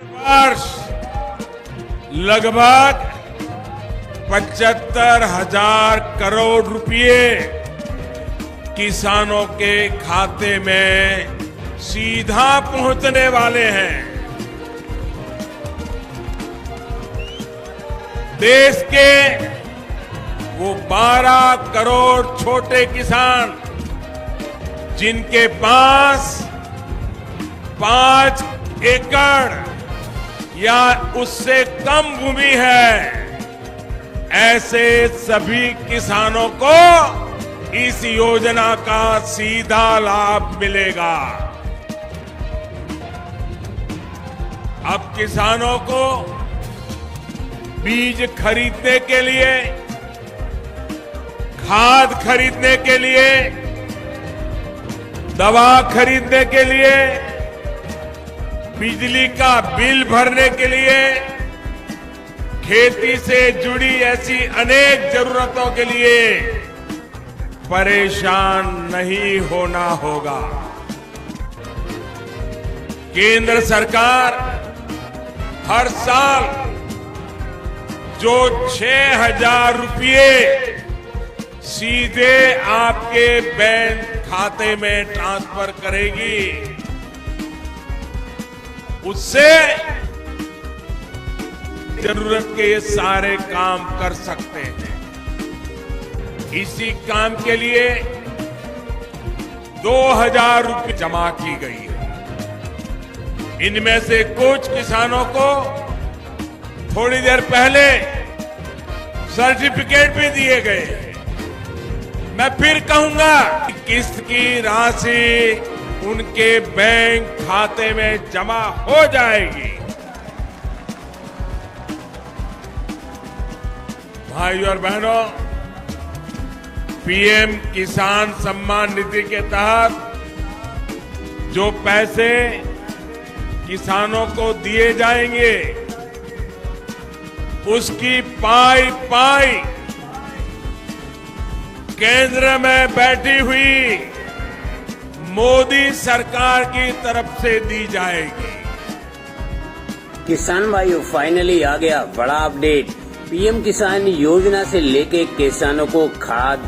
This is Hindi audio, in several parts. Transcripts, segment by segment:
वर्ष लगभग 75,000 करोड़ रुपए किसानों के खाते में सीधा पहुंचने वाले हैं। देश के वो 12 करोड़ छोटे किसान जिनके पास 5 एकड़ या उससे कम भूमि है, ऐसे सभी किसानों को इस योजना का सीधा लाभ मिलेगा। अब किसानों को बीज खरीदने के लिए, खाद खरीदने के लिए, दवा खरीदने के लिए, बिजली का बिल भरने के लिए, खेती से जुड़ी ऐसी अनेक जरूरतों के लिए परेशान नहीं होना होगा। केंद्र सरकार हर साल जो 6,000 रुपये सीधे आपके बैंक खाते में ट्रांसफर करेगी, उससे जरूरत के ये सारे काम कर सकते हैं। इसी काम के लिए 2,000 रुपये जमा की गई है। इनमें से कुछ किसानों को थोड़ी देर पहले सर्टिफिकेट भी दिए गए। मैं फिर कहूंगा कि किस्त की राशि उनके बैंक खाते में जमा हो जाएगी। भाइयों और बहनों, पीएम किसान सम्मान निधि के तहत जो पैसे किसानों को दिए जाएंगे, उसकी पाई पाई केंद्र में बैठी हुई मोदी सरकार की तरफ से दी जाएगी। किसान भाइयों, फाइनली आ गया बड़ा अपडेट। पीएम किसान योजना से लेके किसानों को खाद,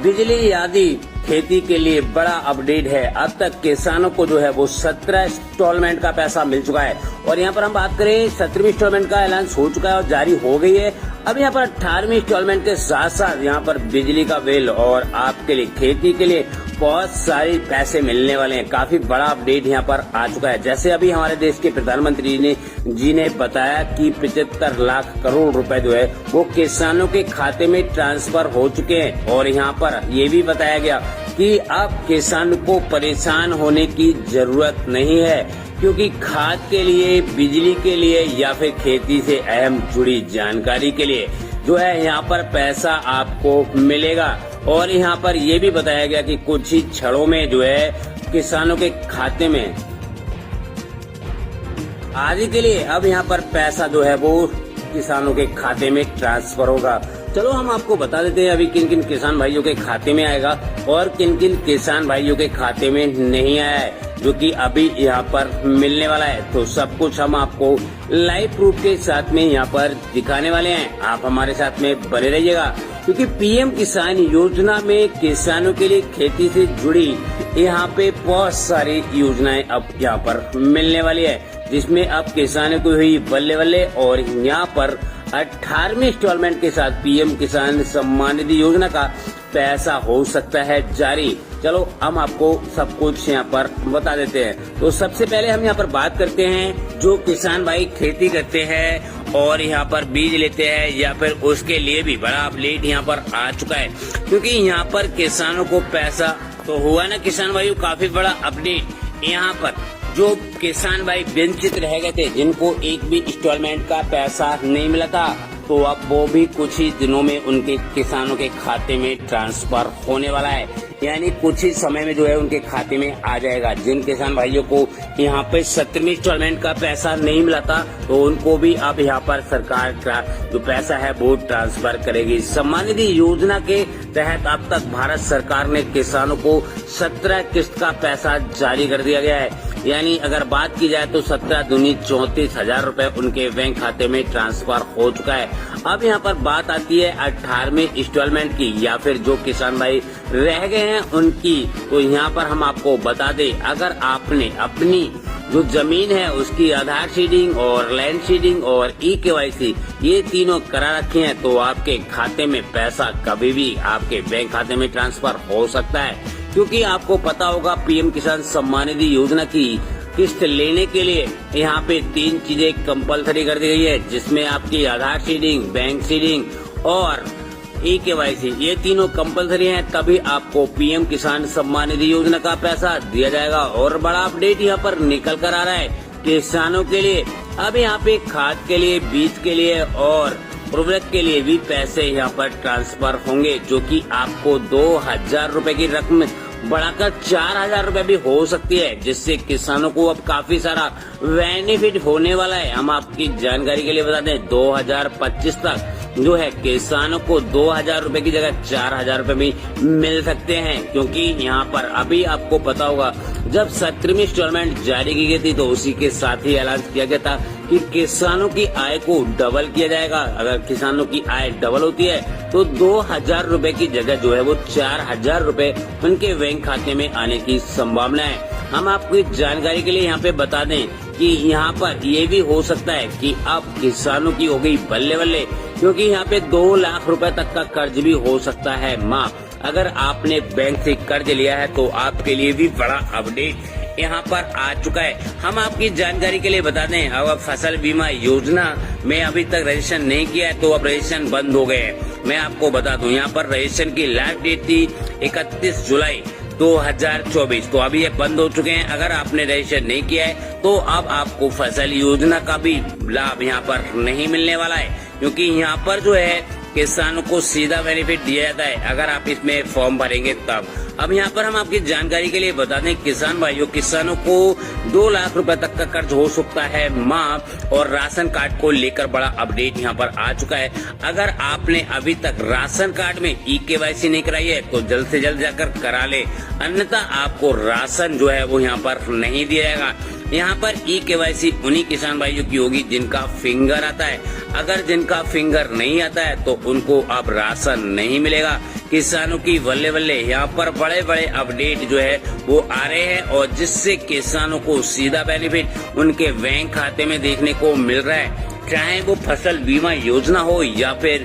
बिजली आदि खेती के लिए बड़ा अपडेट है। अब तक किसानों को जो है वो 17 इंस्टॉलमेंट का पैसा मिल चुका है। और यहाँ पर हम बात करें 17वीं इंस्टॉलमेंट का ऐलान हो चुका है और जारी हो गई है। अब यहाँ पर 18वीं इंस्टॉलमेंट के साथ साथ यहाँ पर बिजली का बिल और आपके लिए खेती के लिए बहुत सारे पैसे मिलने वाले हैं। काफी बड़ा अपडेट यहाँ पर आ चुका है। जैसे अभी हमारे देश के प्रधानमंत्री जी ने बताया कि 75 लाख करोड़ रुपए जो है वो किसानों के खाते में ट्रांसफर हो चुके हैं। और यहाँ पर ये भी बताया गया कि अब किसान को परेशान होने की जरूरत नहीं है, क्योंकि खाद के लिए, बिजली के लिए या फिर खेती से अहम जुड़ी जानकारी के लिए जो है यहाँ पर पैसा आपको मिलेगा। और यहाँ पर ये भी बताया गया कि कुछ ही क्षणों में जो है किसानों के खाते में आदि के लिए अब यहाँ पर पैसा जो है वो किसानों के खाते में ट्रांसफर होगा। चलो हम आपको बता देते हैं अभी किन किन किसान भाइयों के खाते में आएगा और किन किन किसान भाइयों के खाते में नहीं आया है, जो कि अभी यहाँ पर मिलने वाला है। तो सब कुछ हम आपको लाइव प्रूफ के साथ में यहाँ पर दिखाने वाले हैं। आप हमारे साथ में बने रहिएगा, क्योंकि पीएम किसान योजना में किसानों के लिए खेती से जुड़ी यहाँ पे बहुत सारी योजनाएं अब यहाँ पर मिलने वाली है, जिसमें अब किसानों को हुई बल्ले बल्ले। और यहाँ पर 18वीं इंस्टॉलमेंट के साथ पीएम किसान सम्मान निधि योजना का पैसा हो सकता है जारी। चलो हम आपको सब कुछ यहाँ पर बता देते हैं। तो सबसे पहले हम यहाँ पर बात करते हैं जो किसान भाई खेती करते हैं और यहाँ पर बीज लेते हैं या फिर उसके लिए भी बड़ा अपडेट यहाँ पर आ चुका है, क्योंकि यहाँ पर किसानों को पैसा तो हुआ ना किसान भाई, काफी बड़ा अपडेट। यहाँ पर जो किसान भाई वंचित रह गए थे, जिनको एक भी इंस्टॉलमेंट का पैसा नहीं मिला था, तो अब वो भी कुछ ही दिनों में उनके किसानों के खाते में ट्रांसफर होने वाला है। यानी कुछ ही समय में जो है उनके खाते में आ जाएगा। जिन किसान भाइयों को यहाँ पे 17वीं इंस्टॉलमेंट का पैसा नहीं मिला था, तो उनको भी अब यहाँ पर सरकार का जो पैसा है वो ट्रांसफर करेगी। सम्मान निधि योजना के तहत अब तक भारत सरकार ने किसानों को 17 किस्त का पैसा जारी कर दिया गया है। यानी अगर बात की जाए तो 17 दूनी 34,000 रुपए उनके बैंक खाते में ट्रांसफर हो चुका है। अब यहाँ पर बात आती है 18वीं इंस्टॉलमेंट की, या फिर जो किसान भाई रह गए हैं उनकी। तो यहाँ पर हम आपको बता दें, अगर आपने अपनी जो जमीन है उसकी आधार सीडिंग और लैंड सीडिंग और ई-केवाईसी ये तीनों करा रखे हैं तो आपके खाते में पैसा कभी भी आपके बैंक खाते में ट्रांसफर हो सकता है। क्योंकि आपको पता होगा पीएम किसान सम्मान निधि योजना की किस्त लेने के लिए यहाँ पे 3 चीजें कंपलसरी कर दी गई है, जिसमें आपकी आधार सीडिंग, बैंक सीडिंग और ई-केवाईसी ये तीनों कंपलसरी हैं, तभी आपको पीएम किसान सम्मान निधि योजना का पैसा दिया जाएगा। और बड़ा अपडेट यहाँ पर निकल कर आ रहा है किसानों के लिए। अब यहाँ पे खाद के लिए, बीज के लिए और उर्वरक के लिए भी पैसे यहाँ पर ट्रांसफर होंगे, जो कि आपको 2,000 रुपए की रकम बढ़ाकर 4,000 रुपए भी हो सकती है, जिससे किसानों को अब काफी सारा बेनिफिट होने वाला है। हम आपकी जानकारी के लिए बता दें 2025 तक जो है किसानों को 2,000 रुपए की जगह 4,000 रुपए भी मिल सकते हैं। क्योंकि यहाँ पर अभी आपको पता होगा जब 17वीं इंस्टॉलमेंट जारी की गई थी तो उसी के साथ ही ऐलान किया गया था कि किसानों की आय को डबल किया जाएगा। अगर किसानों की आय डबल होती है तो 2,000 रुपए की जगह जो है वो 4,000 रुपए उनके बैंक खाते में आने की संभावना है। हम आपको जानकारी के लिए यहाँ पे बता दें कि यहाँ पर ये भी हो सकता है कि अब किसानों की हो गई बल्ले बल्ले, क्योंकि यहाँ पे 2 लाख रुपए तक का कर्ज भी हो सकता है माफ। अगर आपने बैंक से कर्ज लिया है तो आपके लिए भी बड़ा अपडेट यहाँ पर आ चुका है। हम आपकी जानकारी के लिए बता दें, अब फसल बीमा योजना में अभी तक रजिस्ट्रेशन नहीं किया है तो अब रजिस्ट्रेशन बंद हो गए हैं। मैं आपको बता दूं, यहाँ पर रजिस्ट्रेशन की लास्ट डेट थी 31 जुलाई 2024, तो अभी ये बंद हो चुके हैं। अगर आपने रजिस्टर नहीं किया है तो अब आपको फसल योजना का भी लाभ यहाँ पर नहीं मिलने वाला है, क्योंकि यहाँ पर जो है किसानों को सीधा बेनिफिट दिया जाता है अगर आप इसमें फॉर्म भरेंगे तब। अब यहाँ पर हम आपकी जानकारी के लिए बता दें किसान भाइयों, किसानों को 2 लाख रुपए तक का कर्ज हो सकता है माफ। और राशन कार्ड को लेकर बड़ा अपडेट यहाँ पर आ चुका है। अगर आपने अभी तक राशन कार्ड में ई-केवाईसी नहीं कराई है तो जल्द से जल्द जाकर करा ले, अन्यथा आपको राशन जो है वो यहाँ पर नहीं दिया जाएगा। यहाँ पर ई-केवाईसी उन्हीं किसान भाइयों की होगी जिनका फिंगर आता है। अगर जिनका फिंगर नहीं आता है तो उनको अब राशन नहीं मिलेगा। किसानों की बल्ले बल्ले यहाँ पर बड़े बड़े अपडेट जो है वो आ रहे हैं, और जिससे किसानों को सीधा बेनिफिट उनके बैंक खाते में देखने को मिल रहा है। चाहे वो फसल बीमा योजना हो या फिर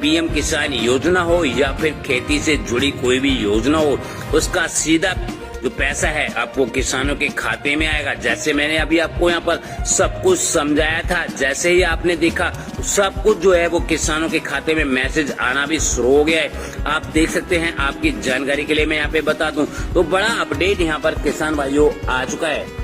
पीएम किसान योजना हो या फिर खेती से जुड़ी कोई भी योजना हो, उसका सीधा जो पैसा है आपको किसानों के खाते में आएगा। जैसे मैंने अभी आपको यहाँ पर सब कुछ समझाया था, जैसे ही आपने देखा सब कुछ जो है वो किसानों के खाते में मैसेज आना भी शुरू हो गया है। आप देख सकते हैं, आपकी जानकारी के लिए मैं यहाँ पे बता दूं तो बड़ा अपडेट यहाँ पर किसान भाइयों आ चुका है।